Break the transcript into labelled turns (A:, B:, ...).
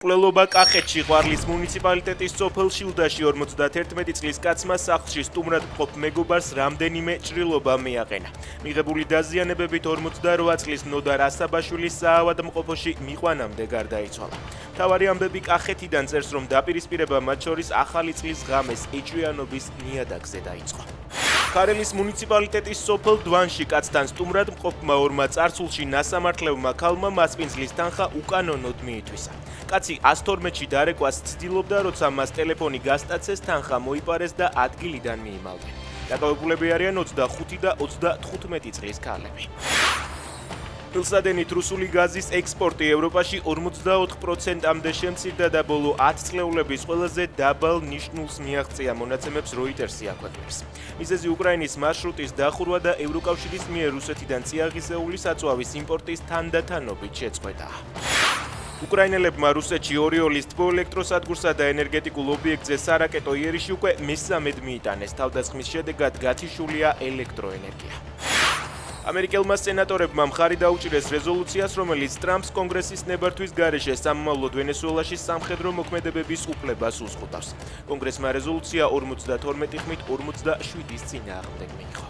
A: კვლელობა კახეთში ყვარლის მუნიციპალიტეტის სოფელ შილდაში 51 წლის კაცმა სახლში სტუმრად მყოფ მეგობარს რამდენიმე ჭრილობა მიაყენა. მიღებული დაზიანებებით 48 წლის ნოდარ ასაბაშვილის საავადმყოფოში მიყვანამდე გარდაიცვალა. მთავარი ამბები კახეთიდან წერს, რომ დაპირისპირება მათ შორის ახალი წლის ღამეს ეჭვიანობის ნიადაგზე დაიწყო. ქარელის მუნიციპალიტეტის სოფელ დვანში კაცთან სტუმრად მყოფმა ორმა წარსულში ნასამართლევმა ქალმა მასპინძლის თანხა უკანონოდ მიითვისა. კაცი 112-ში დარეკვას ცდილობდა, როცა მას ტელეფონი გასტაცეს, თანხა მოიპარეს და ადგილიდან მიიმალნენ. დაკავებულები არიან 25 და 35 წლის ქალები. ფილსადენით რუსული გაზის ექსპორტი ევროპაში 44%-მდე შემცირდა და ბოლო 10 წლეულების ყველაზე დაბალ ნიშნულს მიაღწია, მონაცემებს როიტერსი აქვეყნებს. მიზეზი უკრაინის მარშრუტის დახურვა და ევროკავშირის მიერ რუსეთიდან წიაღისეული საწვავის იმპორტის თანდათანობით შეწყვეტაა. უკრაინელებმა რუსეთში ორიოლის თბოელექტროსადგურსა და ენერგეტიკულ ობიექტზე სარაკეტო იერიში უკვე მესამედ მიიტანეს. თავდასხმის შედეგად გათიშულია ელექტროენერგია. ამერიკელმა სენატორებმა მხარი დაუჭირეს რეზოლუციას, რომელიც ტრამპს კონგრესის ნებართვის გარეშე სამომავლოდ ვენესუელაში სამხედრო მოქმედებების უფლებას უზღუდავს. კონგრესმა რეზოლუცია 52 ხმით 47-ის წინააღმდეგ მიიღო.